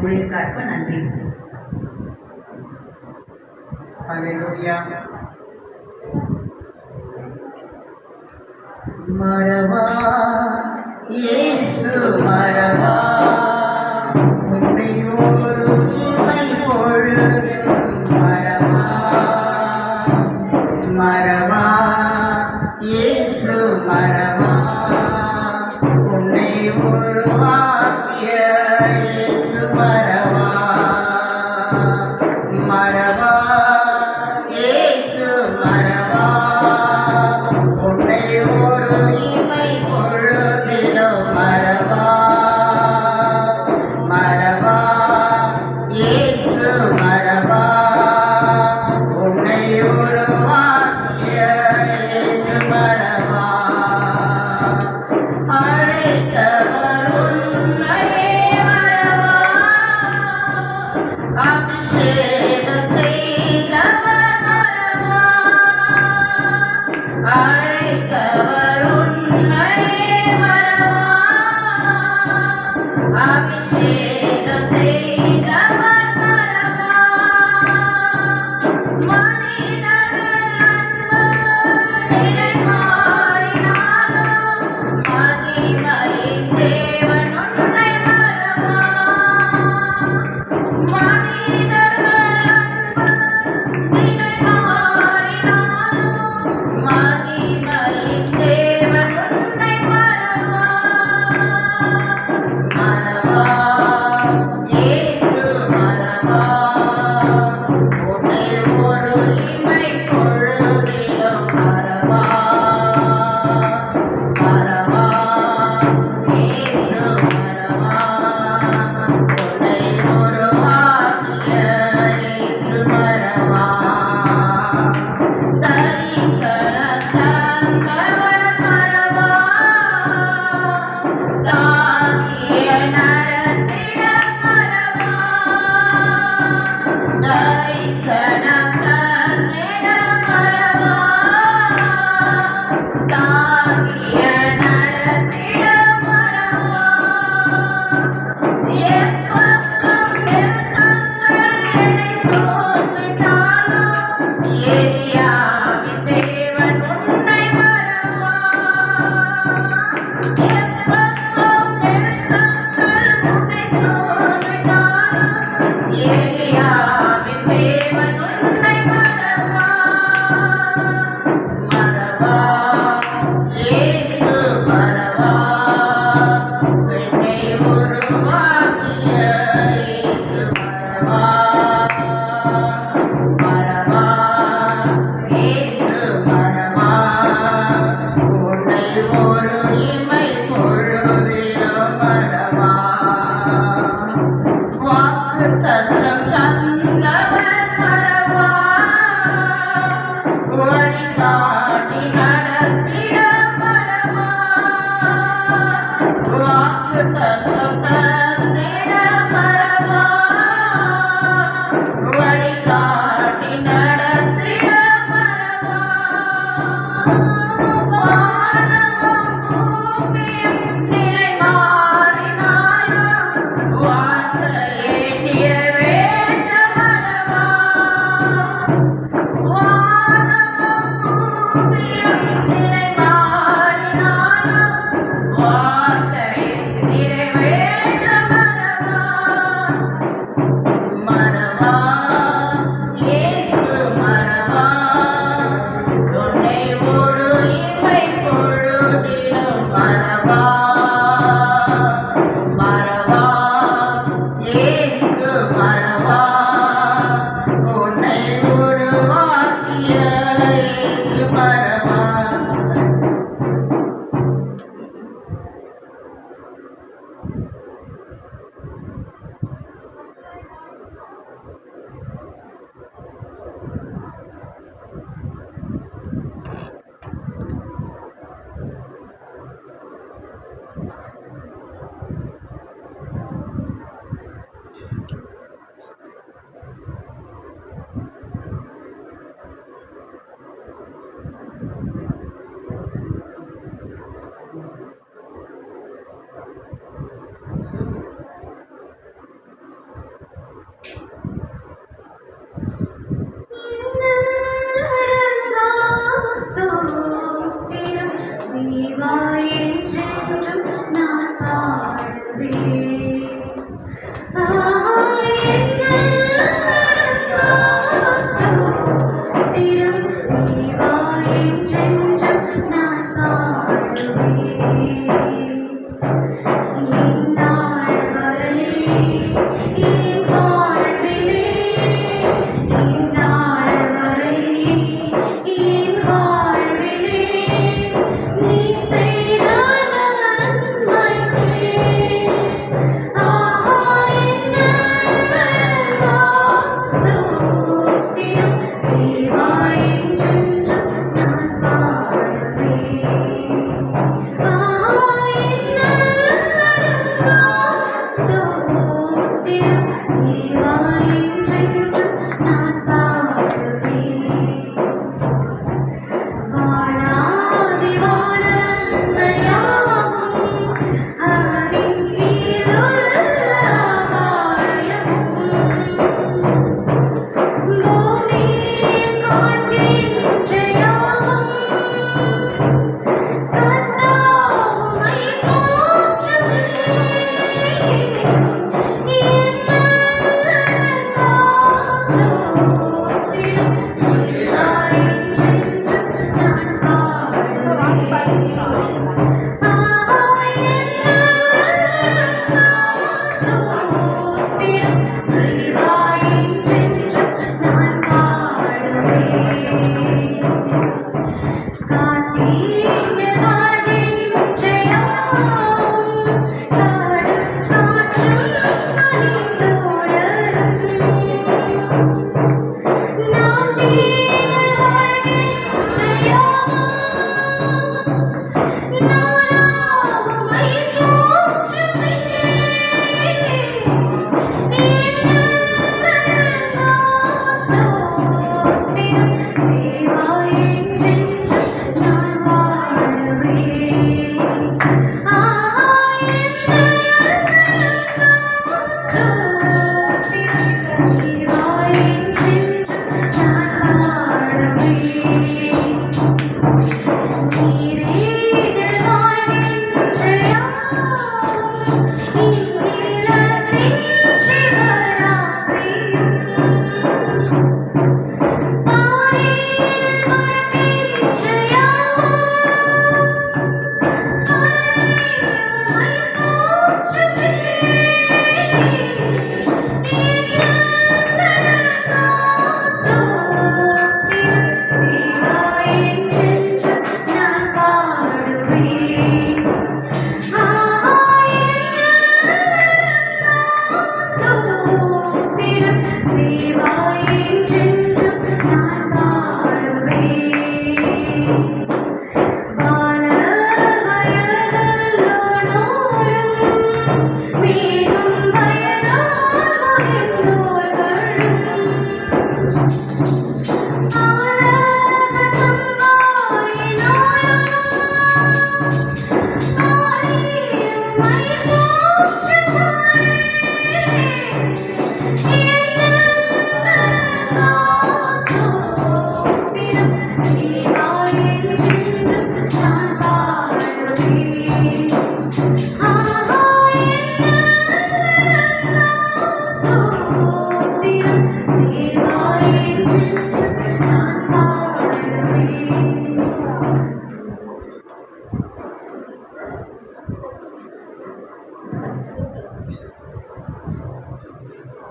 ஊழியக்காருக்கு நன்றி. ஹல்லேலூயா. மறவா இயேசு மறவா, உன்னை ஒரு இமை பொழுதும் மறவா. மறவா இயேசு மறவா, உன்னை உருவாக்கிய இயேசு மறவா. மறவா இயேசு மறவா, உன்னை ஒரு இமை பொழுதிலும் மறவா. மறவா இயேசு மறவா, உன்னை உருவாக்கிய இயேசு மறவா. அழைத்தவர் உன்னையே மறவா, அபிஷேகம் செய்தவர் மறவா. அழைத்தவர் உன்னையே மறவா, அபிஷேகம் செய்தவர் மறவா. மனிதர்கள் அன்பு நிலை மாறினாலும் மகிமையின் தேவன் உன்னை மறவா. மனிதர்கள் அன்பு நிலை மாறினாலும் மகிமையின் தேவன் உன்னை மறவா. மறவா இயேசு மறவா, உன்னை ஒரு இமை பொழுதிலும் மறவா. மறவா இயேசு மறவா, உன்னை உருவாக்கிய இயேசு மறவா. தரிசனம் தந்தவர் மறவா, தாங்கிய நடத்திட மறவா. தரிசனம் தந்திட மறவா, தாங்கிய நடத்திட மறவா. எப்பக்கம் நெருக்கங்கள் என்னை சூழ்ந்திட்டாலும் எலியாவின் தேவன் உன்னை மறவா. எப்பக்கம் நெருக்கங்கள் உன்னை சூழ்ந்திட்டாலும் எலியாவின் தேவன் உன்னை மறவா. மறவா இயேசு மறவா, உன்னை உருவாக்கிய இயேசு மறவா. மறவா இயேசு மறவா, உன்னை ஒரு இமை பொழுதிலும் மறவா. வாக்குத்தத்தம் தந்தவர் மறவா, வழிகாட்டி நடத்திட மறவா. வாக்குத்தத்தம் தந்திட மறவா, வழிகாட்டி நடத்திட மறவா. வானமும் பூமியும் நிலை மாறினாலும் வார்த்தையை நிறைவேற்ற மறவா. வானமும் பூமியும் நிலை மாறினாலும் வார்த்தையை நிறைவேற்ற மறவா. மறவா இயேசு மறவா, உன்னை ஒரு இமை பொழுதிலும் மறவா. மறவா இயேசு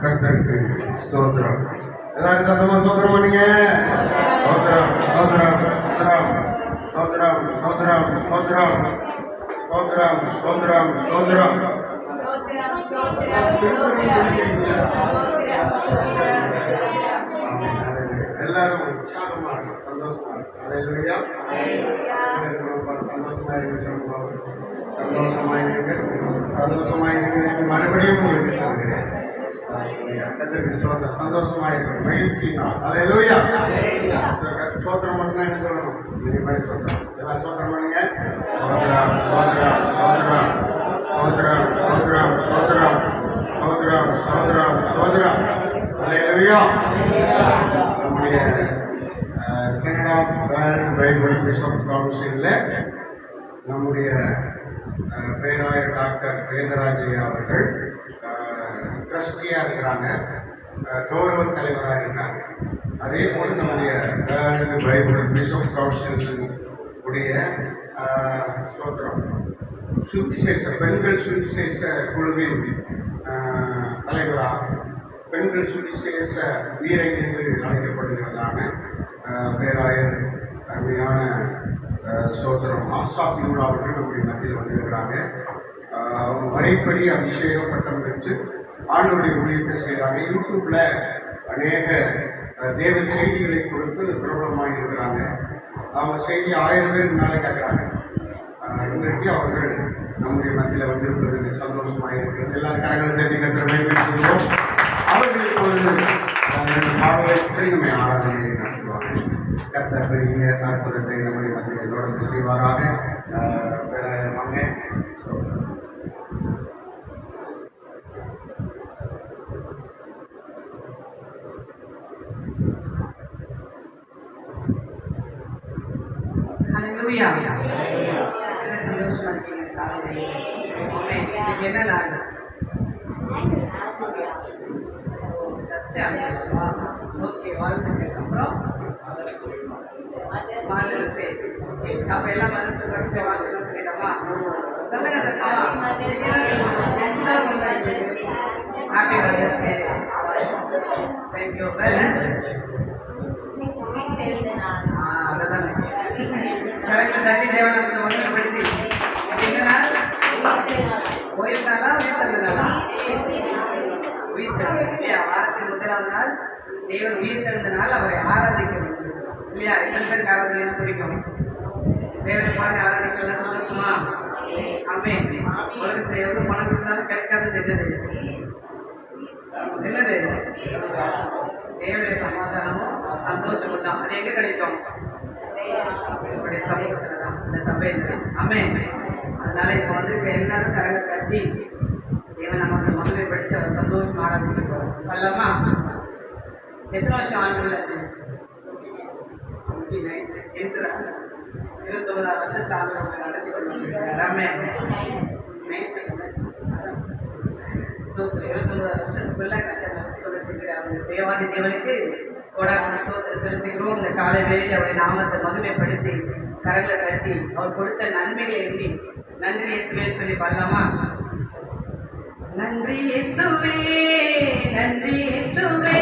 கர்த்தருக்கு ஸ்தோத்திரம். எல்லாரும் சத்தமா ஸ்தோத்திரம் பண்ணுங்க. ஸ்தோத்திரம் ஸ்தோத்திரம் ஸ்தோத்திரம் ஸ்தோத்திரம் ஸ்தோத்திரம் ஸ்தோத்திரம் ஸ்தோத்திரம் ஸ்தோத்திரம் எல்லாரும் உற்சாகமா இருக்கும், சந்தோஷமா இருக்கும். அல்லேலூயா. சந்தோஷமா இருக்கு, சந்தோஷமா இருக்கு, சந்தோஷமா இருக்கு. மறுபடியும் உங்களுக்கு சொல்கிறேன், சந்தோஷமா இருக்கணும், மகிழ்ச்சி. அல்லேலூயா. சோத்திரம் பண்ணா என்ன சொல்லணும்? இதே மாதிரி சோத்திரம். எல்லாம் சோத்திரம் பண்ணுங்க. சோத்திரம் சோத்திரம் சோத்திரம் சோத்திரம் சோத்திரம் சோத்திரம் சோத்திரம் சோத்திரம் சோத்திரம். அல்லேலூயா. நம்முடைய saint of world bible bishop கவுன்சிலில் நம்முடைய பேராயர் டாக்டர் வேதராஜையா அவர்கள் ட்ரஸ்டியாக இருக்கிறாங்க, கௌரவ தலைவராக இருக்கிறாங்க. அதே போல் நம்முடைய வேர்ல்டு பைபிள் பிஷப் கவுன்சில் உடைய சுவிசேஷ பெண்கள் சுவிசேஷ குழுவின் தலைவர் ஒருவராக பெண்கள் சுவிசேஷ வீரன் என்று அழைக்கப்படுகிறதான பேராயர் அருமையான சோதரம் ஆசாபியுள்ள அவர்கள் நம்முடைய மத்தியில் வந்திருக்கிறாங்க. அவங்க வரைப்படி அபிஷேக பட்டம் பெற்று ஆண்டவருடைய ஊழியத்தை செய்கிறாங்க. யூடியூப்ல அநேக தேவ செய்திகளை கொடுத்து பிரபலமாக இருக்கிறாங்க. அவங்க செய்தி 1000 பேருக்கு மேலே கேட்குறாங்க. இன்றைக்கு அவர்கள் நம்முடைய மத்தியில் வந்திருப்பது சந்தோஷமாக இருக்கிறது. எல்லாரும் கரங்களை தட்டி கற்றுறோம். அவர்கள் இப்பொழுது பாடலை நம்மை ஆராதனை நடத்துவாங்க. கர்த்தர் பெரிய அற்புதத்தை நம்முடைய மத்தியில் தொடர்ந்து செய்வாராக. வாங்க. ஹல்லேலூயா. என்ன சந்தோஷமா இருக்கீங்க காலையில. ஆமென். இன்னைக்கு என்ன நாள்? சர்ச்சை. ஓகே, வாழ்த்துக்கள். அப்புறம் மதர்ஸ் டே. ஓகே, அப்ப எல்லாம் மதர்ஸ் டே வாழ்த்துக்கள் சொல்லிடலாமா? சொல்லுங்க சத்தமா. Happy mother's day. தேங்க்யூ. அவ்வளோதான். கரெக்டாக தண்ணி தேவனாக ஒழுங்குபடுத்தி என்னன்னா ஓய்வுனாலா உயிர்த்தெழுந்தனாலா? உயிர்த்தெழுந்து இல்லையா? வாரத்தின் முதலாவது நாள் தேவன் உயிர்த்தெழுந்த நாள் அவரை ஆராதிக்க வேண்டும் இல்லையா? எத்தனை பேருக்கு ஆராதனை என்ன பிடிக்கும்? தேவனை பாடி ஆராதிக்கலாம் சந்தோஷமா? ஆமென். உலகத்தில் எவ்வளோ பணம் இருந்தாலும் கிடைக்காது. என்னது? தேவனுடைய சமாதானமும் சந்தோஷமும் தான். அது எங்கே கிடைக்கும்? நம்முடைய சமூகத்தில் தான், இந்த சபையில். ஆமென். அதனால இப்போ வந்து எல்லாரும் கரங்க கட்டி தேவன் நமக்கு மதுவை படித்து அவர் சந்தோஷம் ஆரம்பிக்கிறோம். அல்லமா? எத்தனை வருஷம் ஆண்டுகள்? 29 வருஷத்தில் ஆண்டு நடத்தி கொண்டு ஆமென். 29 வருஷத்துக்குள்ள கட்ட நடத்தி கொண்டு செல்கிறார். தேவாதி தேவனுக்கு கோடான ஸ்தோத்திரம் செலுத்துகிறோம். இந்த காலை வேளையில் அவருடைய நாமத்தை மகிமைப்படுத்தி கரங்களை கட்டி அவர் கொடுத்த நன்மைகளை எண்ணி நன்றி இயேசுவே சொல்லி பாடலாமா? நன்றி இயேசுவே, நன்றி இயேசுவே,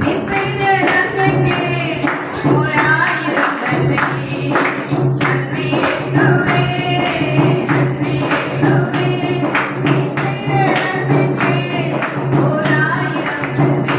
நீ செய்த நன்மைக்கு 1000 நன்றி. நன்றி இயேசுவே, நன்றி இயேசுவே, நீ செய்த நன்மைக்கு 1000 நன்றி.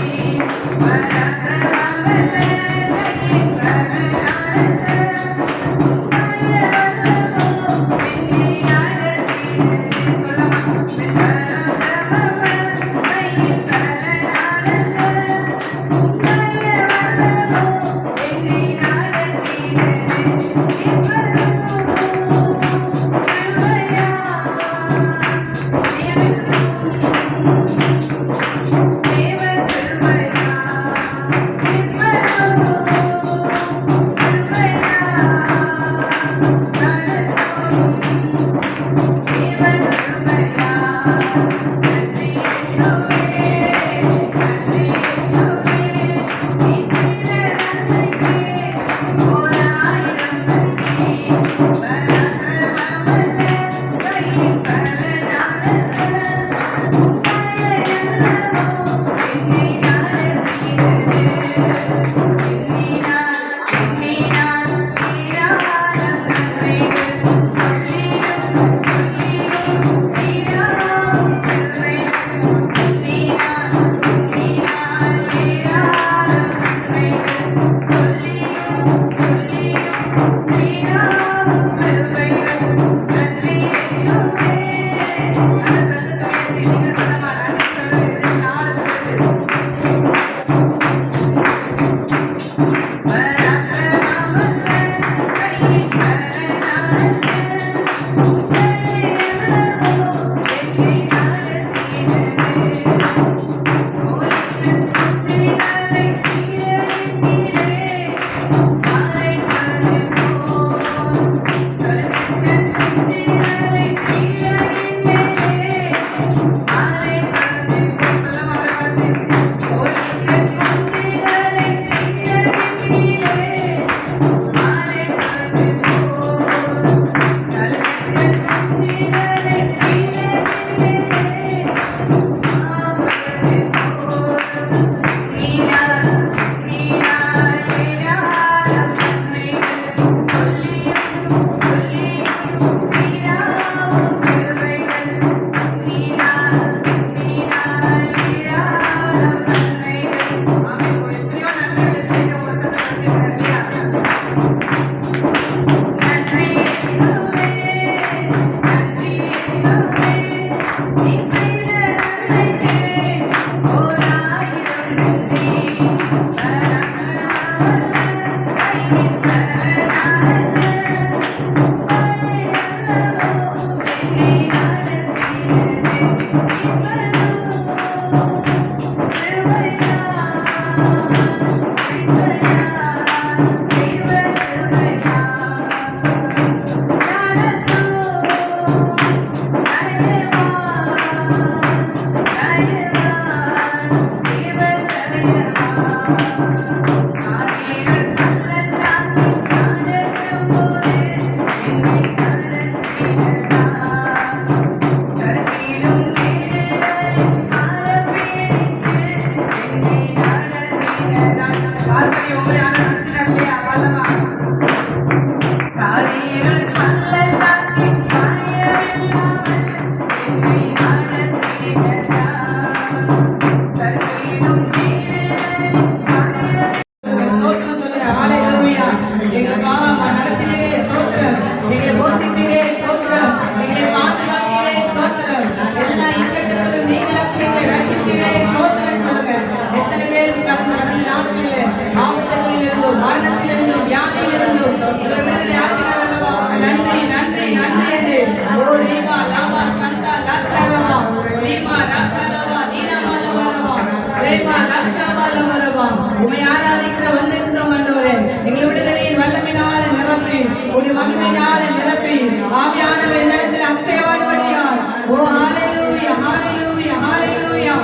ரேமா லக்ஷாபால வரவா உம்மை ஆராதிக்கிற வந்திருக்கிறோம் ஆண்டவரே எங்கள் விடுதலையின் வல்லமையினால நிரப்பி ஒரு மகிமையினால நிரப்பி ஆவியானவர் இந்த இடத்தில் அசைவாடுபடியார் ஓ ஹalleluya ஹalleluya ஹalleluya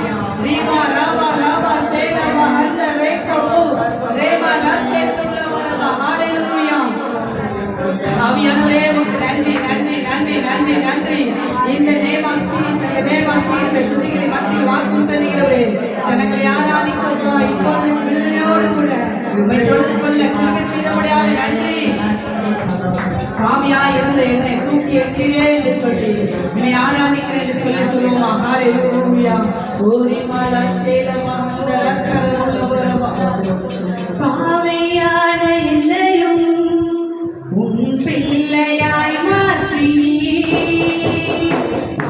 ரீமா ராமா ராமா சேலமா ஹந்த ரேக்கோ ரேமா லக்ஷே துல்லவரவா ஹalleluya ஆவியானவரே உமக்கு நன்றி நன்றி நன்றி நன்றி நன்றி இந்த நேமாட்சி துதிகளை மத்தியில் வாசம் தருகிறவரே ஜனங்களை ஆராதிக்கிறோம் இப்பொழுது விடுதலையோடு கூட உம்மை தொழுது கொள்ள கிருபை செய்தபடியால் நன்றி ஆவியாய் இருந்த என்னை தூக்கி எடுக்கிறே என்று சொல்லி உம்மை ஆராதிக்கிறேன் என்று சொல்லி சொல்லுவோம் ஹalleluya ஓரி மாலா சேலமா ரக்கர உள்ளவரமா பாவியான என்னையும் உன் பிள்ளையாய் மாற்றி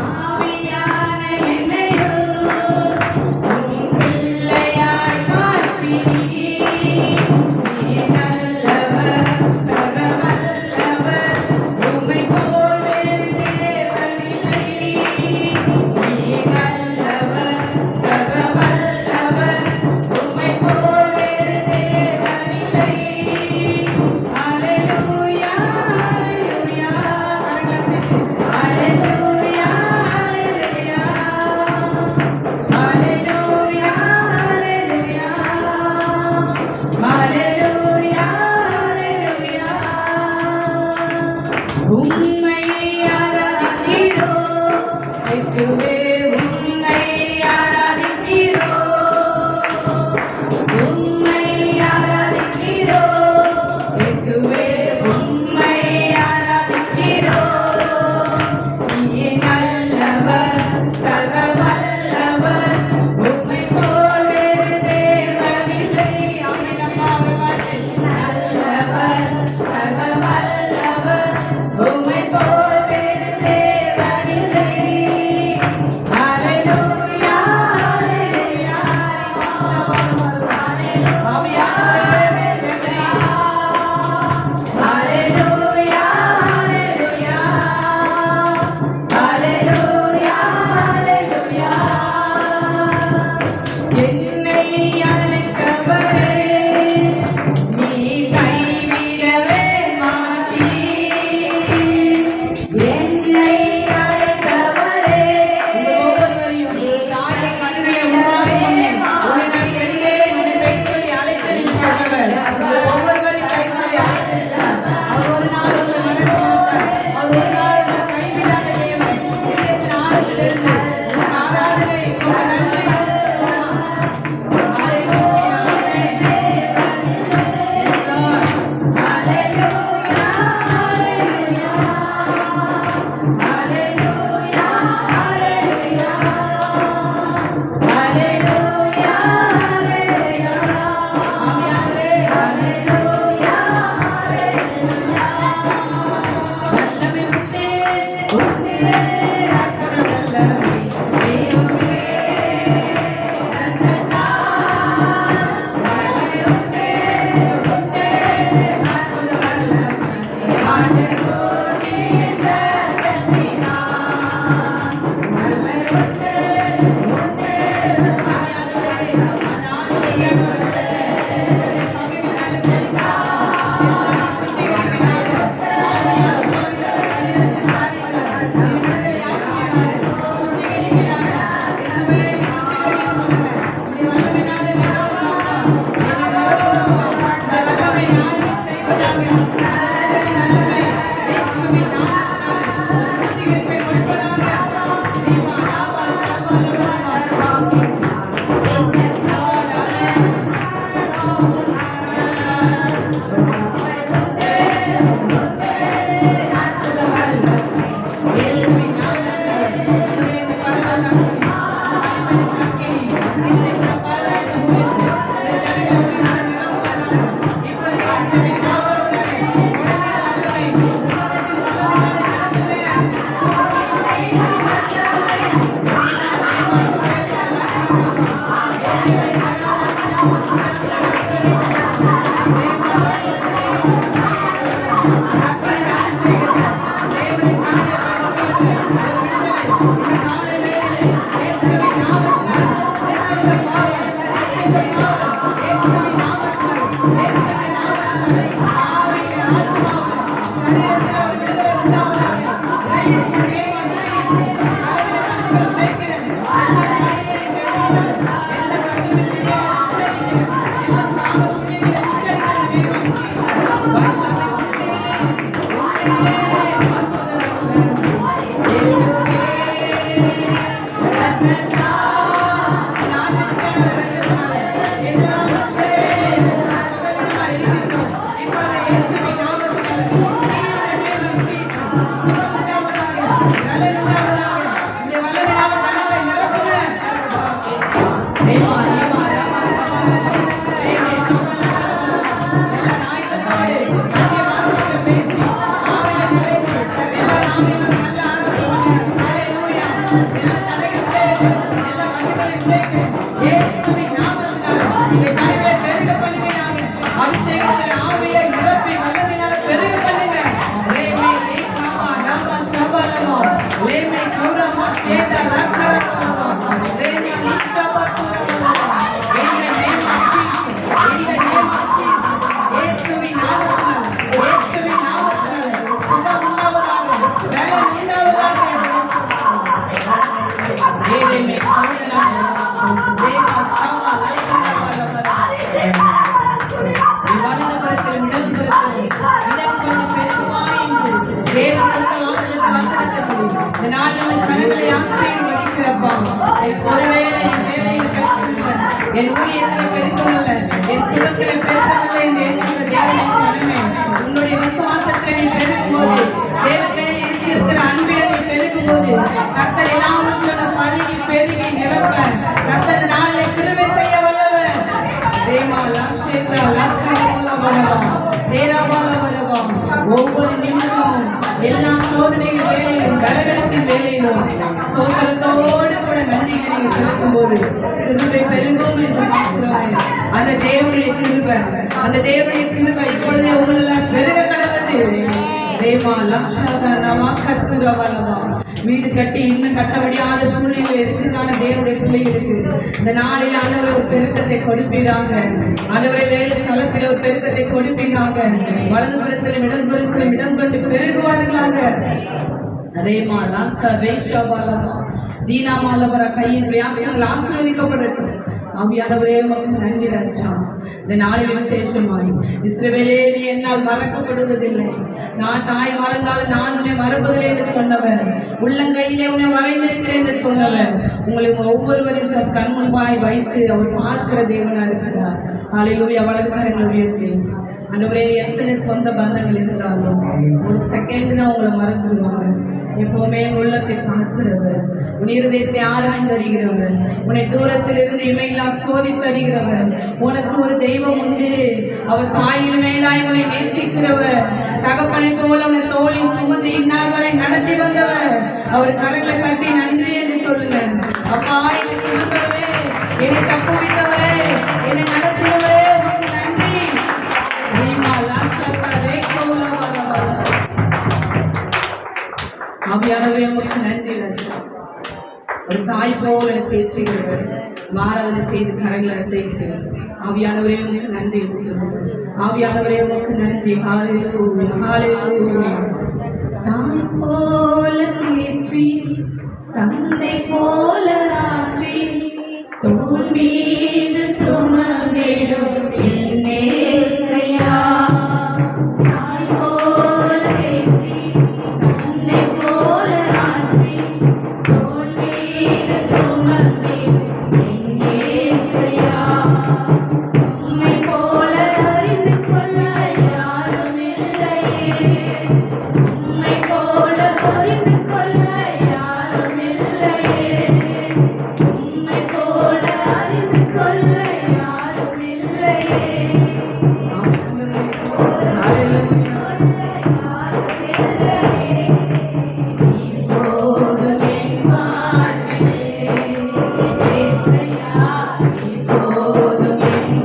ஆவியான என்னையும் உன் பிள்ளையாய் மாற்றி நீ நல்லவர் சர்வவல்லவர் உம்மை போல் வேறு தேவனில்லை நீ நல்லவர் சர்வவல்லவர் தேவா தேவா ராமா ராமா தேவே சோமலா எல்லா நாயகத்தோடு அங்கே வார்த்தைகளை பேசி ஆவியை நிறைந்து எல்லா நாமங்களும் நல்ல ஆரம்பம் ஹalleluya எல்லா தடைகள் பேசு எல்லா மகிமைகளை பேசு இயேசுவின் நாமத்தினால இந்த தடைகளை பெருக பண்ணுவீராக அபிஷேகத்தின் ஆவியை நிரப்பி வல்லமையால பெருக பண்ணுங்க லேமே ஏகாமா ராமா சபலமா லேமே கௌரமா கேதா ரக்கரமா லேமே ஈஷாபத்துரமா in the name of Jesus in the name of Jesus இயேசுவின் நாமத்தினால சுகம் உண்டாவதாக பலன் உண்டாவதாக லேமே கௌரமா தேவா சமா லைகரபலபல விவாதபுரத்தில் இடம்புறத்தில் இடம் கொண்டு பெருகுவாய் என்று தேவன் கொடுத்த வாக்குத்தத்தப்படி இந்த நாள் நம்ம ஜனங்களை ஆசீர்வதிக்கிறப்பா எனக்கு ஒருவேளை என் வேலையில் பெருக்கமில்லை என் ஊழியத்தில் பெருக்கமில்லை என் சுகத்தில் பெருக்கமில்லை என்று எண்ணுகிற தேவனின் ஜனமே உன்னுடைய விசுவாசத்தில் நீ பெருகும்போது தேவன் மேல் இருக்கிற அன்பில் நீ பெருகும்போது கர்த்தர் எல்லாவற்றோட பழகி பெருகி நிரப்ப கர்த்தர் நாளில் கிருபை செய்ய வல்லவர் தேமா லாஷேத்ரா லாக்கரமோல வரவா தேராவால வரவா ஒவ்வொரு நிமிஷமும் எல்லா சோதனைகள் வேலையிலும் பலவீனத்தின் வேலையிலும் சோதனத்தோடு கூட நன்றிகளை நீங்கள் செலுத்தும்போது கிருபை பெருகும் என்று பார்க்கிறோம் அந்த தேவனுடைய கிருபை இப்பொழுதே உங்களெல்லாம் பெருக கடவுது தேவா லக்ஷாதா நமா கத்துரவலவா வீடு கட்டி இன்னும் கட்ட முடியாத சூழ்நிலை இருக்கிறதான தேவனுடைய பிள்ளைகளுக்கு இந்த நாளில் ஆண்டவர் ஒரு பெருக்கத்தை கொடுப்பீராங்க ஆண்டவரை வேலை ஸ்தலத்தில் ஒரு பெருக்கத்தை கொடுப்பீராங்க வலதுபுறத்திலும் இடதுபுறத்திலும் இடம் கொண்டு பெருகுவார்களாக அதேமா லாக்கா வேஷாபாலமா தீனாமாலவர கையின் பிரயாசங்கள் ஆசீர்வதிக்கப்படட்டும் ஆவியானவரே உமக்கு நன்றி ராஜா இந்த நாளில் விசேஷமாய் இஸ்ரவேலே நீ என்னால் மறக்கப்படுவதில்லை நான் தாய் மறந்தாலும் நான் உன்னை மறப்பதில்லை என்று சொன்னவர் உள்ளங்கையிலே உன்னை வரைந்திருக்கிறேன் என்று சொன்னவர் உங்களுக்கு ஒவ்வொருவரின் கண் முன்பாய் வைத்து அவர் பார்க்கிற தேவனாக இருக்கிறார் ஹalleluya வலதுகரங்களை உயர்த்தி ஆண்டவரே எத்தனை சொந்த பந்தங்கள் இருந்தாலும் ஒரு செகண்ட் தான் உங்களை மறந்துடுவாங்க எப்பவுமே உள்ளத்தை பார்க்கிறவர் உன் இருதயத்தை ஆராய்ந்து அறிகிறவர் உன்னை தூரத்திலிருந்து இமையிலா சோதித்து அறிகிறவர் உனக்கு ஒரு தெய்வம் உண்டு அவர் தாயின் மேலாய் உன்னை நேசிக்கிறவர் தகப்பனை போல உன்னை தோளில் சுமந்து இந்நாள் வரை நடத்தி வந்தவர் அவர் கரங்களை கட்டி நன்றி என்று சொல்லுங்க அப்பா என்னை சுமந்தவரே என்னை தப்புவித்தவரே என்னை நடத்தினவரே உனக்கு நன்றி ஆவியானவரே உமக்கு நன்றி ஒரு தாய் போல தேர்ச்சிகிறவர் மாறாதனை செய்து கரங்களை அசைத்து ஆவியானவரே உமக்கு நன்றி ஆவியானவரே உமக்கு நன்றி ஹalleluya ஹalleluya தாய் போல தேற்றி தந்தை போல ஆற்றி தோள் மீது சுமந்திடும் என்னேசையா தாய் போல தேற்றி தந்தை போல ஆற்றி தோள் மீது சுமந்திடும் என்னேசையா உம்மை போல அறிந்து கொள்ள யாரும் இல்லையே உம்மை போல புரிந்து கொள்ள யாரும் இல்லையே உம்மை போல அறிந்து கொள்ள யாரும் இல்லையே இப்போதும் என்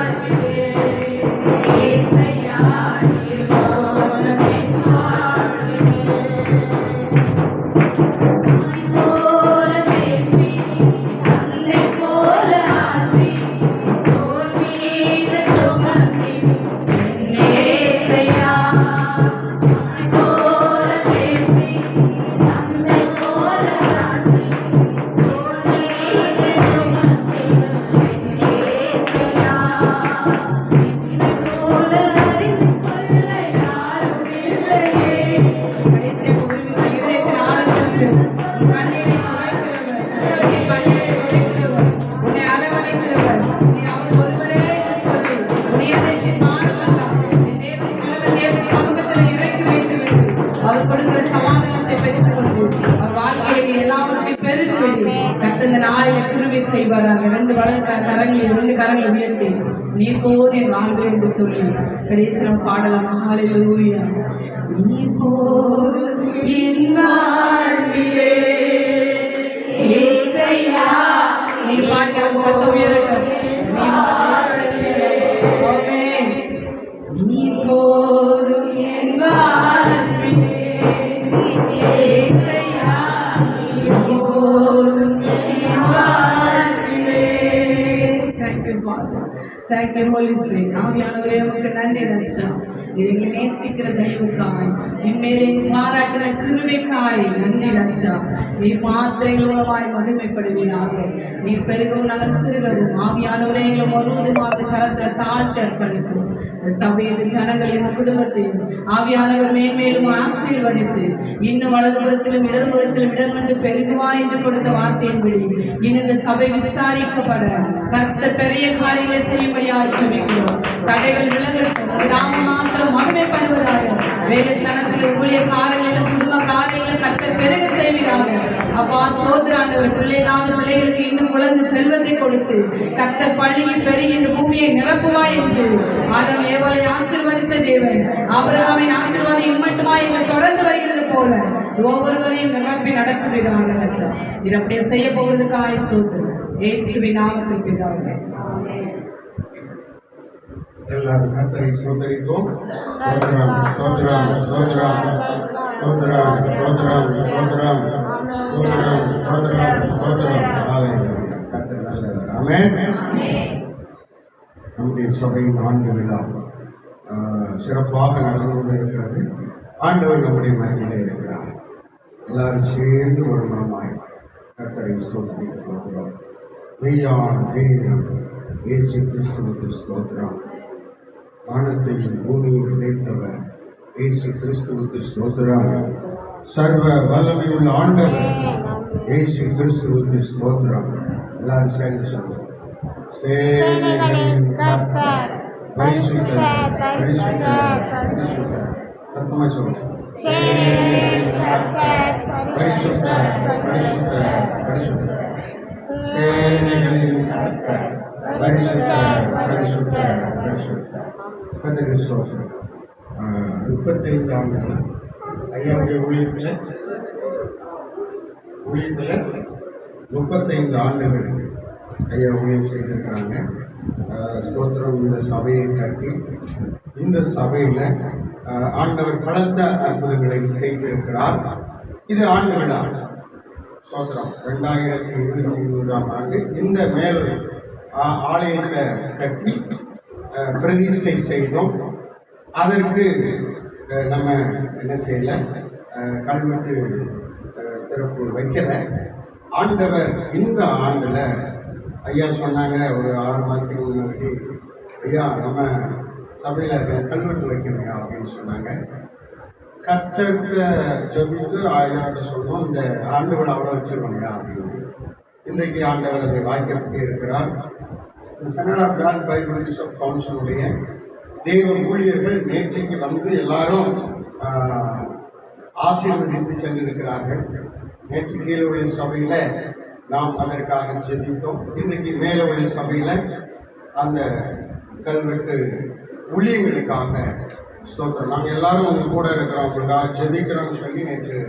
வாழ்விலே ஏசையா நீர் போல என் வாழ்விலே போல தேற்றி அன்னை போல ஆற்றி தோள் மீது சுமந்தி ஏசையா போல தேற்றி அன்னை போல ஆற்றி தோள் மீது சுமந்தி ஏசையா போல அறிந்து கொள்ள யாரும் இல்லையே கடைசியாக உதவி செய்கிறேன் ஆனந்தத்து கண்ணீரை துடைக்கிறவர் உன்னை அரவணைக்கிறவர் நீ அவர் ஒருவரே என்று சொல்லி உடையதற்கு மாறுவல்லாம் என் தேவனை கலவ தேவ சமூகத்தில் இறக்கி வைத்து விட்டு அவர் கொடுக்கிற சமாதானத்தை பெற்றுக்கொண்டு அவர் வாழ்க்கையை எல்லாவற்றையும் பெருகுவிடு கத்தந்த நாளில் குருவை செய்வாராக இரண்டு கரங்களை உயர்த்தி நீ போது என் வாழ்வு என்று சொல்லி கடைசியில் பாடலாம் ஹல்லேலூயா நீ போது என் வாழ்விலே ஏசையா நீ பாடுகிற சத்தம் உயரட்டும் ஆமென் நீ போது என் வாழ்விலே ஏசையா நீ போது என் வாழ்விலே Thank you, Father. Thank you, Holy Spirit. ஆவியானவரே உமக்கு நன்றி ரட்சா எங்களை நேசிக்கிற தெய்வக்காய் இன்மேலே பாராட்டுகிற கிருபைக்காய் நன்றி ரட்சா நீ மாத்திரைகள் மூலமாய் மகிமைப்படுவீராக நீ பெருகவும் நாங்கள் சிறுகவும் ஆவியானவரே எங்களை முழுவதுமாக கரத்தை தாழ்த்தி அர்ப்பணிக்கும் சபையின் ஜனங்களின் குடும்பத்தையும் ஆவியானவர் மேன்மேலும் ஆசீர்வதித்து இன்னும் வலதுபுறத்திலும் இடதுபுறத்திலும் இடர்மன்று பெருகுவா என்று கொடுத்த வார்த்தையின்படி இன்னும் இந்த சபை விஸ்தாரிக்கப்பட கர்த்தர் பெரிய காரியங்களை செய்யும்படியாக ஜெபிக்கிறோம் தடைகள் விலகட்டும் கிராமம் மாத்திரம் மகிமைப்படுவதாக வேலை ஸ்தலத்தில் ஊழியக்காரர்களும் குடும்ப காரியங்கள் கர்த்தர் பெருக செய்வீராக அப்பா சோதராண்டவர் பிள்ளைகளுக்கு இன்னும் குழந்தை செல்வத்தை கொடுத்து கர்த்தர் பள்ளியை பெருகி இந்த பூமியை நிரப்புவா என்று ஆதம் ஏவாளை ஆசீர்வதித்த தேவன் ஆபிரகாமின் ஆசீர்வாதம் இம்மட்டுமா எங்கள் தொடர்ந்து வருகிறது போல ஒவ்வொருவரையும் நிரப்பி நடத்துவீராக இது அப்படியே செய்ய போவதற்காக ஸ்தோத்திரம் இயேசுவின் நாமத்தில் பிதாவே எல்லாரும் கர்த்தரை ஸ்தோத்திரித்தோம். ஸ்தோத்திரம் ஸ்தோத்திரம் ஸ்தோத்திரம் ஸ்தோத்திரம் ஸ்தோத்திரம் ஸ்தோத்திரம் ஸ்தோத்திரம் ஸ்தோத்திரம் ஸ்தோத்திரம் ஹல்லேலூயா. கர்த்தர் நல்லவர். ஆமென். நம்முடைய சபையின் ஆண்டு விழா சிறப்பாக நடந்து கொண்டிருக்கிறது. ஆண்டவர் நம்முடைய மத்தியிலே இருக்கிறார். எல்லாரும் சேர்ந்து ஒரு மனமாய் கர்த்தரை ஸ்தோத்திரிக்கிறோம். மெய்யான தேவன் இயேசு கிறிஸ்துவுக்கு ஸ்தோத்திரம். வானத்தையும் பூமியும் கிடைத்தவர் இயேசு கிறிஸ்துவுக்கு ஸ்தோத்திரம். சர்வ வல்லமை உள்ள ஆண்டவர் இயேசு கிறிஸ்துவுக்கு ஸ்தோத்திரம். எல்லாரும் சேர்ந்து சொல்லுவோம். சேனைகளின் கர்த்தர் பரிசுத்தர் பரிசுத்தர் பரிசுத்தர். சத்தமா சொல்லுங்க. சேனைகளின் கர்த்தர் பரிசுத்தர் பரிசுத்தர் பரிசுத்தர். சேனைகளின் கர்த்தர் பரிசுத்தர் பரிசுத்தர் பரிசுத்தர். கர்த்தருக்கு ஸ்தோத்திரம். 35 ஆண்டுகள் ஐயாவுடைய ஊழியத்தில் 35 ஆண்டுகள் ஐயா ஊழியம் செய்திருக்கிறாங்க. ஸ்தோத்திரம். இந்த சபையை கட்டி இந்த சபையில் ஆண்டவர் பலத்த அற்புதங்களை செய்திருக்கிறார். இது ஆண்டு விழா. ஸ்தோத்திரம். 2023ஆம் ஆண்டு இந்த மேல் ஆலயத்தை கட்டி பிரதிஷ்டை செய்தோம். அதற்கு நம்ம என்ன செய்யல, கல்வெட்டு திறப்பு வைக்கல. ஆண்டவர் இந்த ஆண்டில் ஐயா சொன்னாங்க ஒரு 6 மாதத்துக்கு முன்னாடி, ஐயா நம்ம சபையில் கல்வெட்டு வைக்கணுங்க அப்படின்னு சொன்னாங்க. கர்த்தர்கிட்ட ஜபித்து ஆயிரம் சொன்னோம், இந்த ஆண்டு விழாவில் வச்சுருவாங்க அப்படின்னு. இன்றைக்கு ஆண்டவர் அதை வாய்க்கப்பட்டு இருக்கிறார். Centre of God Bible bishop கவுன்சிலுடைய தேவ ஊழியர்கள் நேற்றைக்கு வந்து எல்லாரும் ஆசீர்வதித்து சென்றிருக்கிறார்கள். நேற்று கீழொழி சபையில் நாம் அதற்காக ஜெபித்தோம். இன்றைக்கு மேலொழி சபையில் அந்த கல்வெட்டு ஊழியர்களுக்காக ஸ்தோத்திரம். நாங்கள் எல்லாரும் உங்க கூட இருக்கிறோம், உங்களுக்காக ஜெபிக்கிறோம்னு சொல்லி நேற்று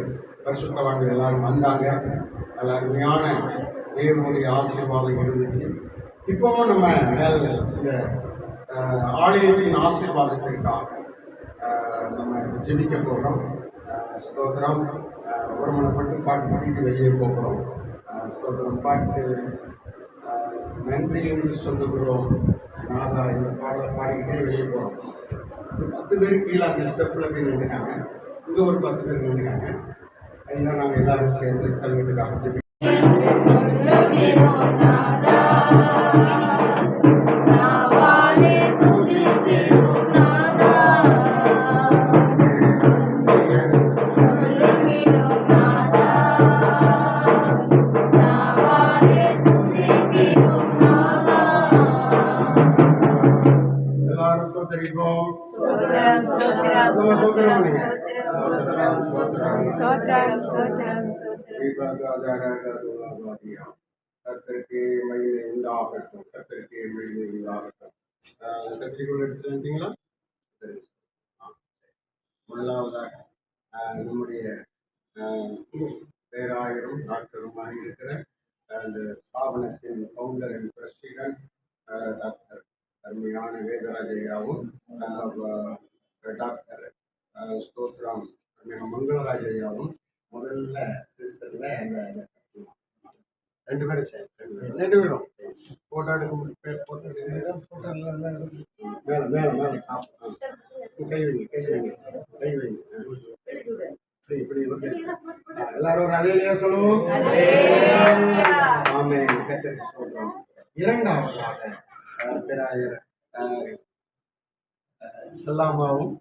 பரிசுத்தவான்கள் எல்லாரும் வந்தாங்க. நல்ல அருமையான தேவனுடைய ஆசீர்வாதம் இருந்துச்சு. இப்போவும் நம்ம இந்த ஆலயத்தின் ஆசீர்வாதத்திற்காக நம்ம ஜெபிக்க போகிறோம். ஸ்தோத்திரம். ஒருமனப்பட்டு பாட்டு பாடிட்டு வெளியே போகிறோம். ஸ்தோத்திரம். பாட்டு நன்றி என்று சொல்லுகிறோம். நாதா இந்த பாடலை பாடிக்கிட்டே வெளியே போகிறோம். 10 பேர் கீழே அந்த ஸ்டெப்பில் போய் நின்றுக்காங்க. இங்கே ஒரு 10 பேர் நின்றுக்காங்க. அதனால் நாங்கள் எல்லாரும் சேர்ந்து கல்வெட்டுக்காக ஜெபி எல்லாரும் சோதரிப்போம். கர்த்தருக்கு மகிமை உண்டாகட்டும். கர்த்தருக்கு மகிமை உண்டாகட்டும். கத்திரிக்கோள் எடுத்து வந்தீங்களா? சரி. முதலாவதாக நம்முடைய பேராயரும் டாக்டருமாக இருக்கிற அந்த ஸ்தாபனத்தின் ஃபவுண்டர் அண்ட் பிரசிடென்ட் டாக்டர் அருமையான வேதராஜையாவும் டாக்டர் ஸ்தோத்ராம் மங்களராஜையாவும் முதல்ல சிஸ்டரில் அந்த 2 பேரும் சேர்ந்து 2 பேரும் ஃபோட்டோ எடுக்க மேலே மேலே மேலே கை வைங்க கை வைங்க கை வைங்க. இப்படி இப்படி எல்லாரும் ஒரு அலையிலேயே சொல்லுவோம். ஆமென். கர்த்தருக்கு ஸ்தோத்திரம். இரண்டாவதாக பேராயர் செல்லாமாவும்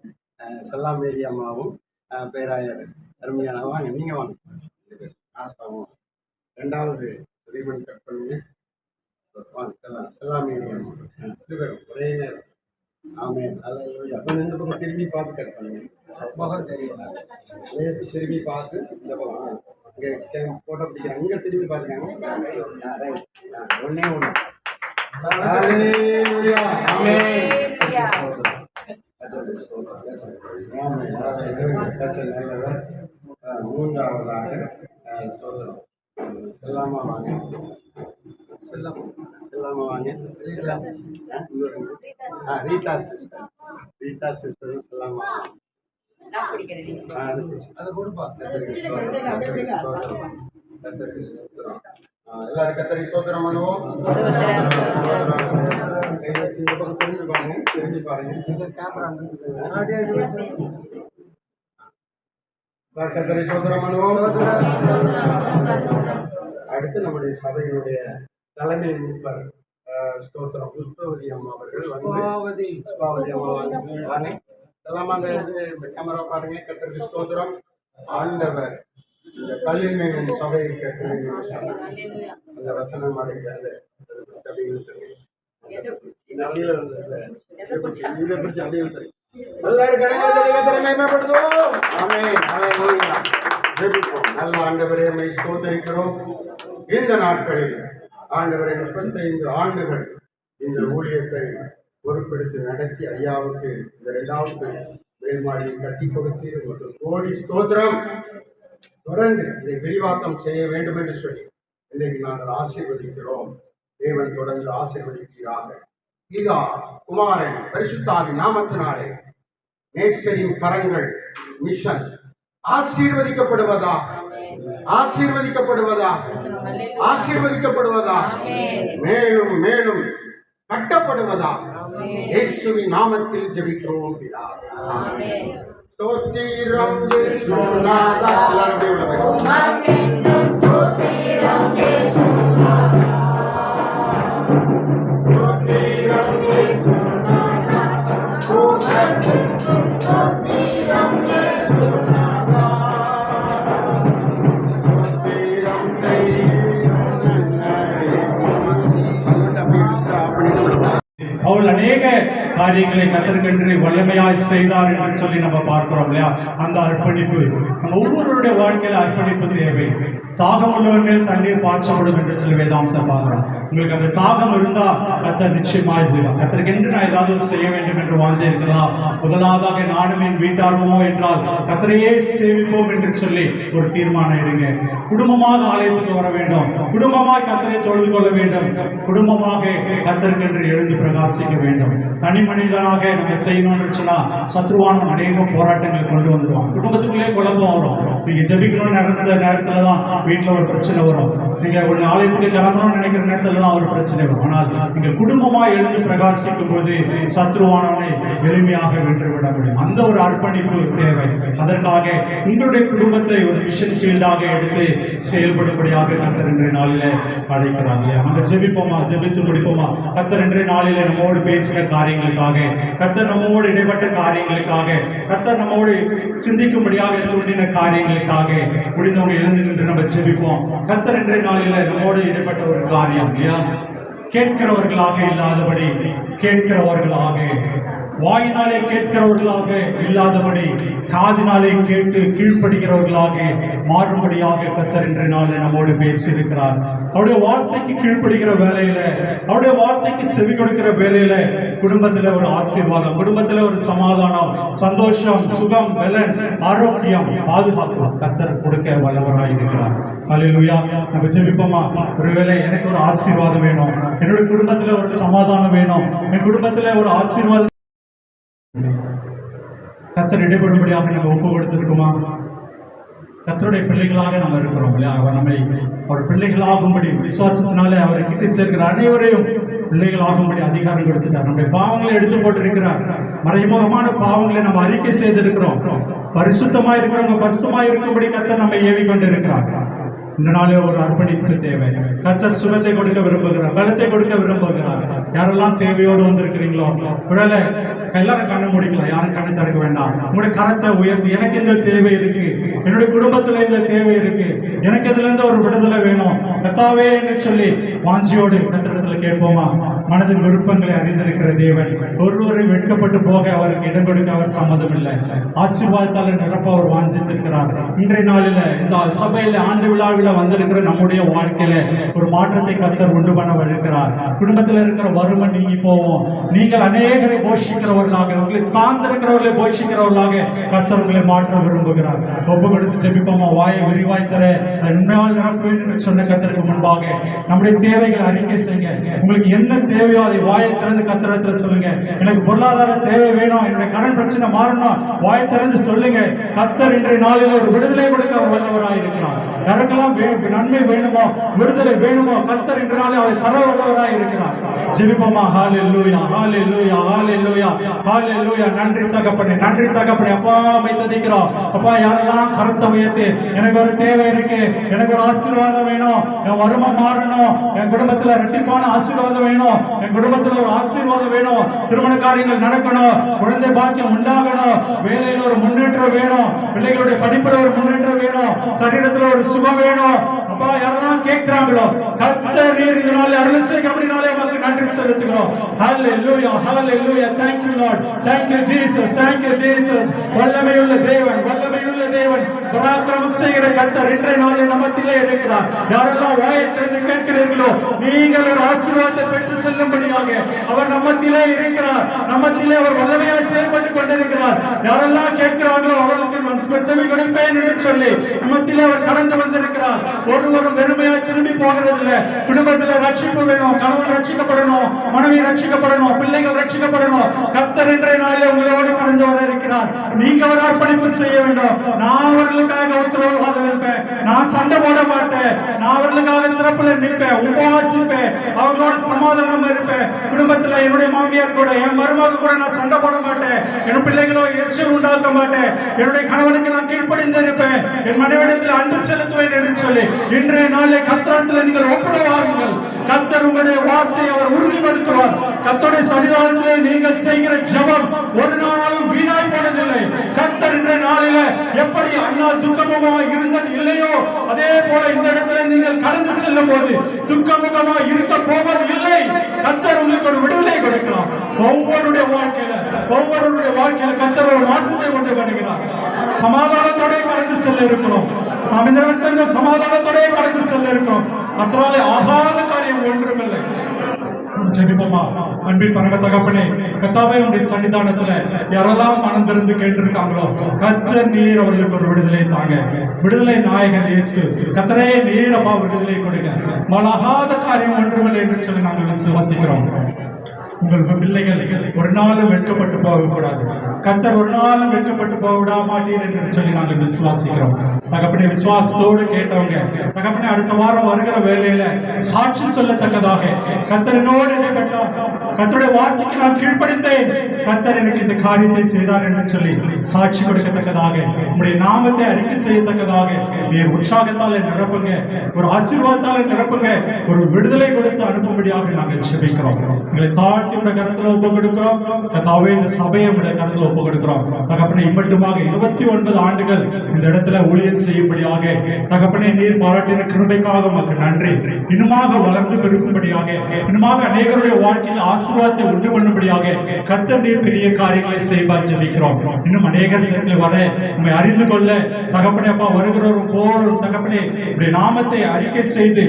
செல்லாமேரி அம்மாவும் பேராயர் அருமையான வாங்க நீங்கள் வாங்க ஆசாவும். ரெண்டாவது ரீபன் கட் பண்ணுங்க. வாங்க செல்லாமேரி அம்மா 2 பேரும் ஒரே நேரம். ஆமென். அப்போ இந்த பக்கம் திரும்பி பார்த்து கட் பண்ணுங்க. முகம் தெரியல. திரும்பி பார்த்து இந்த பக்கம் இங்கே ஃபோட்டோ பிடிக்கிறாங்க. இங்கே திரும்பி பார்த்துக்காங்க. ஒன்றே ஒன்று. மூன்றாவதாக செல்லாமா வாங்க. செல்லாமா வாங்க. Rita sister. ரீட்டா சிஸ்டரும் செல்லாமா அதை கொடுப்பா. எல்லாரும் கத்தரிக்கு சோதனம் பண்ணுவோம். இந்த பக்கம் தெரிஞ்சு பாருங்க. தெரிஞ்சு பாருங்க. கத்தரி சோதனம் பண்ணுவோம். அடுத்து நம்முடைய சபையினுடைய தலைமை மூப்பர் ஸ்தோத்திரம் புஷ்பவதி அம்மா அவர்கள் புஷ்பாவதி அம்மா வாங்க. எல்லாமே இந்த கேமரா பாருங்க. கத்தரிக்கு ஸ்தோத்திரம். ஆண்டவர் இந்த கல்வியின் சபையை கேட்டு அந்த வசனம் அடைக்கிறது சபையில் நல்ல ஆண்டவரை ஸ்தோத்திரிக்கிறோம். இந்த நாட்களில் ஆண்டவரை 35 ஆண்டுகள் இந்த ஊழியத்தை பொறுப்பெடுத்து நடத்தி ஐயாவுக்கு இந்த 2வது மேல்மாடியை கட்டி கொடுத்து ஒரு கோடி ஸ்தோத்திரம். தொடர்ந்து இதை விரிவாக்கம் செய்ய வேண்டும் என்று சொல்லி இன்றைக்கு நாங்கள் ஆசீர்வதிக்கிறோம். தேவன் தொடர்ந்து ஆசீர்வதிக்கிறாங்க. இதா குமாரன் பரிசுத்தாவி நாமத்தினாலே நேசரின் கரங்கள் மிஷன் ஆசீர்வதிக்கப்படுவதாக ஆசீர்வதிக்கப்படுவதாக ஆசீர்வதிக்கப்படுவதாக மேலும் மேலும் கட்டப்படுவதாக இயேசுவின் நாமத்தில் ஜெபிக்கிறோம் பிதாவே. ஆமென். ஸ்தோத்திரம் இயேசுநாதா. எல்லாரும் உமக்கென்றும் ஸ்தோத்திரம் இயேசுநாதா. ஸ்தோத்திரம் இயேசுநாதா. உமக்கென்றும் ஸ்தோத்திரம் இயேசுநாதா. ஸ்தோத்திரம் செய்யும் அவள் அநேக காரியங்கள் காரியங்களை கத்தருக்கென்று வல்லமையாய் செய்தார் என்று சொல்லி நம்ம பார்க்கிறோம் இல்லையா? அந்த அர்ப்பணிப்பு நம்ம ஒவ்வொருவருடைய வாழ்க்கையில அர்ப்பணிப்பு தேவை. தாகம் உள்ளவர்கள் தண்ணீர் பாய்ச்சப்படும் என்று சொல்லி வேதாந்தத்தை பார்க்கிறோம். உங்களுக்கு அந்த தாகம் இருந்தா கத்தர் நிச்சயமா இருக்கலாம். கத்தருக்கென்று நான் ஏதாவது செய்ய வேண்டும் என்று வாஞ்ச இருக்கிறதா? முதலாவதாக நானும் என் வீட்டாருமோ என்றால் கத்தரையே சேவிப்போம் என்று சொல்லி ஒரு தீர்மானம் எடுங்க. குடும்பமாக ஆலயத்துக்கு வர வேண்டும், குடும்பமாக கத்தரை தொழுது கொள்ள வேண்டும், குடும்பமாக கத்தருக்கென்று எழுந்து பிரகாசிக்க வேண்டும். தனி மனிதனாக நம்ம செய்யணும்னு சொன்னா சத்ருவான அநேக போராட்டங்கள் கொண்டு வந்துடுவான். குடும்பத்துக்குள்ளே குழப்பம் வரும். நீங்க ஜெபிக்கணும்னு நடந்த நேரத்துல தான் வீட்டுல ஒரு பிரச்சனை வரும். நீங்க ஒரு ஆலயத்துக்கு கிளம்பணும்னு நினைக்கிற நேரத்துல தான் ஒரு பிரச்சனை வரும். ஆனால் நீங்க குடும்பமா எழுந்து பிரகாசிக்கும் போது சத்ருவானவனை எளிமையாக வென்றுவிட முடியும். அந்த ஒரு அர்ப்பணிப்பு தேவை. அதற்காக உங்களுடைய குடும்பத்தை ஒரு மிஷன் ஃபீல்டாக எடுத்து செயல்படும்படியாக கத்தர் இன்றைய நாளிலே அழைக்கிறாங்க. நம்ம ஜெபிப்போமா, ஜெபித்து முடிப்போமா? கத்தர் இன்றைய நாளிலே நம்மோடு பேசுகிற காரியங்களுக்காக, கத்தர் நம்மோடு இடைப்பட்ட காரியங்களுக்காக, கத்தர் நம்மோடு சிந்திக்கும்படியாக தூண்டின காரியங்களுக்காக முடிந்தவங்க எழுந்து நின்று நம்ம ஜெபிப்போம். கத்தர் இன்றைய நாளிலே நம்மோடு இடைப்பட்ட ஒரு காரியம் இல்லையா? கேட்கிறவர்களாக இல்லாதபடி கேட்கிறவர்களாக, வாயினாலே கேட்கிறவர்களாக இல்லாதபடி காதினாலே கேட்டு கீழ்ப்படுகிறவர்களாக மாறும்படியாக கர்த்தர் இன்றைய நாளில் நம்மோடு பேசியிருக்கிறார். அவருடைய வார்த்தைக்கு கீழ்ப்படுகிற வேலையில, அவருடைய வார்த்தைக்கு செவி கொடுக்கிற வேலையில குடும்பத்துல ஒரு ஆசீர்வாதம், குடும்பத்துல ஒரு சமாதானம், சந்தோஷம், சுகம், பலன், ஆரோக்கியம், பாதுகாப்பு கர்த்தர் கொடுக்க வல்லவராய் இருக்கிறார். அல்லேலூயா. நம்ம ஜெபிப்போமா? ஒருவேளை எனக்கு ஒரு ஆசீர்வாதம் வேணும், என்னுடைய குடும்பத்துல ஒரு சமாதானம் வேணும், என் குடும்பத்துல ஒரு ஆசீர்வாதம் கர்த்தர் இடைபடும்படியாக நம்ம ஒப்பு கொடுத்திருக்குமா? கர்த்தருடைய பிள்ளைகளாக நம்ம இருக்கிறோம் இல்லையா? அவர் நம்மை அவர் பிள்ளைகளாகும்படி விசுவாசத்தினாலே அவரை கிட்ட சேர்க்கிற அனைவரையும் பிள்ளைகளாகும்படி அதிகாரம் கொடுத்துட்டார். நம்முடைய பாவங்களை எடுத்து போட்டிருக்கிறார். மறைமுகமான பாவங்களை நம்ம அறிக்கை செய்திருக்கிறோம். பரிசுத்தமா இருக்கிறவங்க பரிசுத்தமா இருக்கும்படி கர்த்தர் நம்மை ஏவிக்கொண்டு இருக்கிறார். இந்த நாளே ஒரு அர்ப்பணிப்பு தேவை. கர்த்தர் சுகத்தை கொடுக்க விரும்புகிறார், பலத்தை கொடுக்க விரும்புகிறார். யாரெல்லாம் தேவையோடு வந்திருக்கிறீங்களோ ஒருவேளை எல்லாரும் கண்ணை முடிக்கலாம், யாரும் கண்ணை திறக்க வேண்டாம். உங்களுடைய கரத்தை உயர்த்தி, எனக்கு இந்த தேவை இருக்கு, என்னுடைய குடும்பத்துல இந்த தேவை இருக்கு, எனக்கு இதுல இருந்து ஒரு விடுதலை வேணும் கர்த்தாவே என்று சொல்லி வாஞ்சியோடு கர்த்தரிடத்துல கேட்போமா? மனதின் விருப்பங்களை அறிந்திருக்கிற தேவன் ஒருவரை வெட்கப்பட்டு போக அவருக்கு இடம் கொடுக்க அவர் சம்மதம் இல்லை. ஆசீர்வாதத்தால் நிரப்ப அவர் வாஞ்சித்திருக்கிறார். இன்றைய நாளில இந்த சபையில ஆண்டு விழாவில் வந்திருக்கிற நம்முடைய வாழ்க்கையில ஒரு மாற்றத்தை கர்த்தர் உண்டு பண்ண வருகிறார். குடும்பத்தில் இருக்கிற வறுமை நீங்கி போவோம். நீங்கள் அநேகரை போஷிக்கிறவர்களாக, உங்களை சார்ந்திருக்கிறவர்களை போஷிக்கிறவர்களாக கர்த்தர் உங்களை மாற்ற விரும்புகிறார். ஒப்பு கொடுத்து ஜெபிப்போமா? வாயை விரிவாய் தர உண்மையால் நிரப்ப வேண்டும் என்று சொன்ன கர்த்தருக்கு முன்பாக நம்முடைய தேவைகளை அறிக்கை செய்யுங்க. உங்களுக்கு என்ன தேவையோ அதை வாயை திறந்து கர்த்தரிடத்தில் சொல்லுங்க. எனக்கு பொருளாதார தேவை வேணும், என்னுடைய கடன் பிரச்சனை மாறணும், வாயை திறந்து சொல்லுங்க. கர்த்தர் இன்றைய நாளில் ஒரு விடுதலை கொடுக்க அவர் வல்லவராய் இருக்கிறார். யாருக்கெல்லாம் நன்மை வேணுமோ, விடுதலை வேணுமோ, கர்த்தர் இன்றைய நாளில் அதை தர வல்லவராய் இருக்கிறார். ஜெபிப்போமா? ஹல்லேலூயா, ஹல்லேலூயா, ஹல்லேலூயா, ஹல்லேலூயா. நன்றி தகப்பனே, நன்றி தகப்பனே. அப்பா மை துதிக்கிறோம். அப்பா யாரெல்லாம் கரத்தை உயர்த்தி எனக்கு ஒரு தேவை இருக்கு, எனக்கு ஒரு ஆசீர்வாதம் வேணும், என் வறுமை மாறணும், என் குடும்பத்துல இரட்டிப்பான ஆசீர்வாதம் வேணும், என் குடும்பத்துல ஒரு ஆசீர்வாதம் வேணும், திருமண காரியங்கள் நடக்கணும், குழந்தை பாக்கியம் உண்டாகணும், வேலையில ஒரு முன்னேற்றம் வேணும், பிள்ளைகளுடைய படிப்புல ஒரு முன்னேற்றம் வேணும், சரீரத்துல ஒரு சுகம் வேணும். அப்பா யாரெல்லாம் கேட்கிறாங்களோ கர்த்தர் நீர் இதனால அருள் செய்கிறபடினாலே உங்களுக்கு நன்றி செலுத்துகிறோம். ஹல்லேலூயா, ஹல்லேலூயா. Thank you Lord, thank you Jesus, thank you Jesus. வல்லமையுள்ள தேவன், வல்லமையுள்ள தேவன், பராக்கிரமம் செய்கிற கர்த்தர் இன்றைய நாளில் நம்மத்திலே இருக்கிறார். யாரெல்லாம் வாயை திறந்து கேட்கிறீர்களோ நீங்கள் ஒரு ஆசீர்வாதத்தை பெற்று செல்லும்படியாக அவர் நம்மத்திலே இருக்கிறார். நம்மத்திலே அவர் வல்லமையாய் செயல்பட்டு கொண்டிருக்கிறார். யாரெல்லாம் கேட்கிறார்களோ அவர்களுக்கு செவி கொடுப்பேன் என்று சொல்லி நம்மத்திலே அவர் கடந்து வந்திருக்கிறார். ஒருவரும் வெறுமையாய் திரும்பி போகிறதில்லை. குடும்பத்தில் ரட்சிப்பு வேணும், கணவன் ரட்சிக்கப்படணும், மனைவி ரட்சிக்கப்படணும், பிள்ளைகள் ரட்சிக்கப்படணும். கர்த்தர் இன்றைய நாளில் உங்களோடு கடந்து வர இருக்கிறார். நீங்க ஒரு அர்ப்பணிப்பு செய்ய வேண்டும். நான் அவர்களுக்காக உத்தரவாதம் இருப்பேன், நான் சண்டை போட மாட்டேன், நான் அவர்களுக்காக திறப்புல நிற்பேன், உபவாசிப்பேன், அவர்களோட சமாதானம் இருப்பேன். குடும்பத்தில் என்னுடைய மாமியார் கூட, என் மருமக கூட நான் சண்டை போட மாட்டேன், என் பிள்ளைகளோ எரிச்சல் உண்டாக்க மாட்டேன், என்னுடைய கணவனுக்கு நான் கீழ்ப்படிந்து இருப்பேன், என் மனைவிடத்தில் அன்பு செலுத்துவேன் என்று சொல்லி இன்றைய நாளில் கர்த்தரிடத்தில் நீங்கள் ஒப்புரவாகுங்கள். கர்த்தர் உங்களுடைய வார்த்தையை அவர் உறுதிப்படுத்துவார். கர்த்தருடைய சன்னிதானத்திலே நீங்கள் செய்கிற ஜெபம் ஒரு நாளும் வீணாய் போனதில்லை. கர்த்தர் இன்றைய நாளில் நாளில எப்படி அண்ணால் துக்கமுகமாக இருந்தது இல்லையோ அதே போல இந்த இடத்துல நீங்கள் கடந்து செல்லும் போது துக்கமுகமாக இருக்க போவது இல்லை. கர்த்தர் உங்களுக்கு ஒரு விடுதலை கொடுக்கிறார். ஒவ்வொருடைய வாழ்க்கையில கர்த்தர் ஒரு மாற்றத்தை கொண்டு வருகிறார். சமாதானத்தோட கடந்து செல்ல இருக்கிறோம். நாம் இந்த இடத்துல சமாதானத்தோட கடந்து செல்ல இருக்கிறோம். கர்த்தராலே ஆகாத காரியம் ஒன்றுமில்லை. ஜெபிப்போமா. அன்பின் பரம தகப்பனே, கர்த்தாவே உடைய சன்னிதானத்துல யாரெல்லாம் மனம் திறந்து கேட்டிருக்காங்களோ கர்த்தர் நீர் அவர்களுக்கு ஒரு விடுதலை தாங்க. விடுதலை நாயகன் இயேசு கர்த்தரே நீர் அப்பா விடுதலை கொடுங்க. மலாகாத காரியம் ஒன்றுமில்லை என்று சொல்லி நாங்கள் விசுவாசிக்கிறோம். உங்கள் பிள்ளைகள் ஒரு நாளும் வெட்கப்பட்டு போகக்கூடாது. கர்த்தர் ஒரு நாளும் வெட்கப்பட்டு போக விட மாட்டீர் என்று சொல்லி நாங்கள் விசுவாசிக்கிறோம். தகப்பனே, விசுவாசத்தோடு கேட்டவங்க தகப்பனே அடுத்த வாரம் வருகிற வேலையில சாட்சி சொல்லத்தக்கதாக கர்த்தரினோடு இடைப்பட்டார். கர்த்தருடைய வார்த்தைக்கு நான் கீழ்ப்படிந்தேன், கர்த்தர் எனக்கு இந்த காரியத்தை செய்தார் என்று சொல்லி சாட்சி கொடுக்கத்தக்கதாக உங்களுடைய நாமத்தை அறிக்கை செய்யத்தக்கதாக நீர் உற்சாகத்தால் நிரப்புங்க, ஒரு ஆசீர்வாதத்தால் நிரப்புங்க, ஒரு விடுதலை கொடுத்து அனுப்பும்படியாக நாங்கள் ஜெபிக்கிறோம். எங்களை தாழ்த்தி உடைய கருத்துல ஒப்பு கொடுக்கிறோம். கர்த்தாவே, இந்த சபையை உடைய கருத்துல ஒப்பு கொடுக்கிறோம். தகப்பனே, இம்மட்டுமாக 29 ஆண்டுகள் இந்த இடத்துல ஊழியர் செய்யும்படியாக தகப்பனே நீர் பாராட்டின கிருபைக்காக உமக்கு நன்றி. இன்னுமாக வளர்ந்து பெருக்கும்படியாக, இன்னுமாக அநேகருடைய வாழ்க்கையில் ஆசீர்வாதத்தை உண்டு பண்ணும்படியாக கர்த்தர் நீர் பெரிய காரியங்களை செய்வார் ஜெபிக்கிறோம். இன்னும் அநேகர் வர உண்மை அறிந்து கொள்ள தகப்பனே அப்பா வருகிறவரும் போரும் தகப்பனே உடைய நாமத்தை அறிக்கை செய்து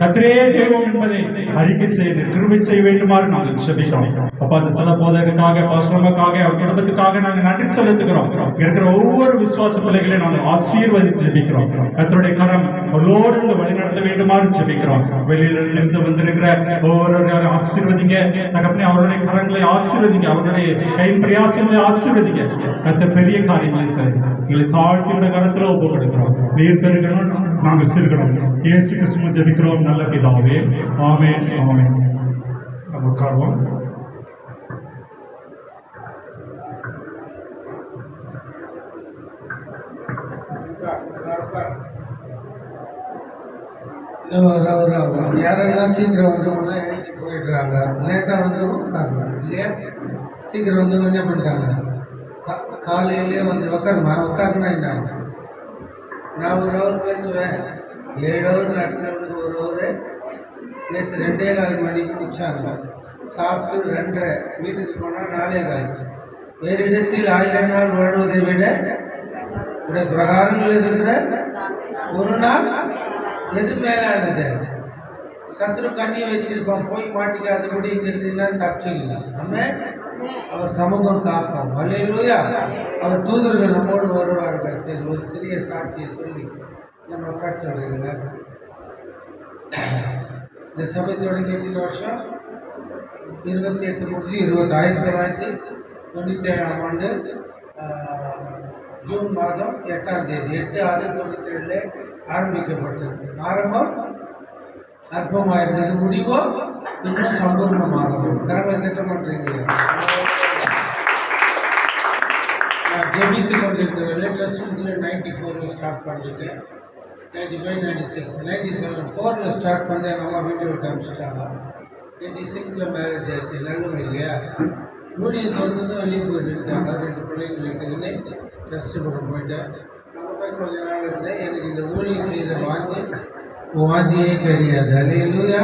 கர்த்தரே தெய்வம் என்பதை அறிக்கை செய்து கிருபை செய்ய வேண்டுமாறு நாங்கள் ஜெபிக்கிறோம். அப்பா, அந்த ஸ்தல போதகத்துக்காக பாஸ்ரமக்காக அவர் குடும்பத்துக்காக நாங்கள் நன்றி செலுத்துகிறோம். இருக்கிற ஒவ்வொரு விசுவாச பிள்ளைகளையும் நாங்கள் ஆசீர்வதித்து ஜெபிக்கிறோம். கர்த்தருடைய கரம் அவளோடு இருந்து வழிநடத்த வேண்டுமாறு ஜெபிக்கிறோம். வெளியிலிருந்து வந்திருக்கிற ஒவ்வொருவரையும் ஆசீர்வதிங்க தகப்பனே, அவருடைய கரங்களை ஆசீர்வதிங்க, அவருடைய கையின் பிரயாசங்களை ஆசீர்வதிங்க. கர்த்தர் பெரிய காரியங்களை செய்து எங்களை தாழ்த்தியோட கரத்துல ஒப்பு கொடுக்கிறோம். நீர் பெருகணும், நாங்கள் சிறுகிறோம். இயேசு கிறிஸ்துவின் ஜெபிக்கிறோம் நல்ல பிதாவே, ஆமென் ஆமென். உட்கார்வோம். யாரெல்லாம் சீக்கிரம் வந்தவங்கன்னா எழுச்சி போயிடுறாங்க, லேட்டாக வந்தவங்க உட்காரலாம் இல்லையா? சீக்கிரம் வந்தவங்க என்ன பண்ணிட்டாங்க, காலையிலே வந்து உட்காருனா என்ன? நான் ஒரு ஹவர் பேசுவேன், 7 ஹவர் நடத்தினவனுக்கு 1 ஹவர். நேற்று 2:15 மணிக்கு முடிச்சாங்க. சாப்பிட்டு 2:30 வீட்டுக்கு போனால் 4:15. வேறு இடத்தில் 1000 நாள் வாழ்வதை விட உடைய பிரகாரங்கள் இருக்கிற ஒரு நாள் எது மேலானது? சத்ரு கண்ணி வச்சிருக்கோம், போய் மாட்டிக்காதபடி இருக்கிறதுனா தப்பிச்சில்லை. நம்ம அவர் சமூகம் காப்போம். அல்லேலூயா. அவர் தூதர்கள் நம்மோடு வருவார்கள். சரி, ஒரு சிறிய சாட்சியை சொல்லி நம்ம சாட்சி சொல்றீங்க. இந்த சபை தொடங்கி எத்தனை வருஷம்? 28 முடிஞ்சு 1997ஆம் ஆண்டு ஜூன் மாதம் 8ஆம் தேதி 8/6/97 ஆரம்பிக்கப்பட்டது. ஆரம்பம் அற்பமாக இருந்தது, முடிவோ இன்னும் சம்பூர்ணமாகும். கரங்களை திட்டம் பண்ணுறீங்க. நான் ஜெபித்து கொண்டிருக்கிறேன். லேட்டஸ்ட் 94 ஸ்டார்ட் பண்ணிட்டேன். 95, 96, 97, 4 ஸ்டார்ட் பண்ணி நம்ம வீட்டை விட்டு அனுப்பிச்சிட்டாங்க. 86 மேரேஜ் ஆச்சு. நல்லவங்க இல்லையா? ஊழியம் தொடர்ந்து வெளியே போயிட்டு இருக்காங்க. 2 பிள்ளைங்க வீட்டுக்குன்னு டெஸ்ட் பண்ண போயிட்டேன். அங்கே போய் கொஞ்ச நாள் இருந்தேன். எனக்கு இந்த ஊழியம் செய்கிற வாஞ்சியே கிடையாது. அல்லேலூயா.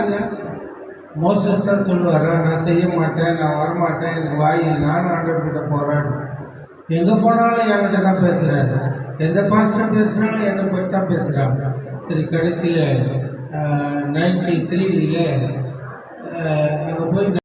மோசஸ் தான் சொல்லுவாரா, நான் செய்ய மாட்டேன், நான் வரமாட்டேன், எனக்கு வாயில் நானும் ஆண்டவர்கிட்ட போராடும். எங்கே போனாலும் என்கிட்ட தான் பேசுகிறாரு. எந்த பாஸ்டர் பேசுனாலும் என்னை பற்றி தான் பேசுகிறாங்க. சரி, கடைசியில் 93ல் அங்கே போய்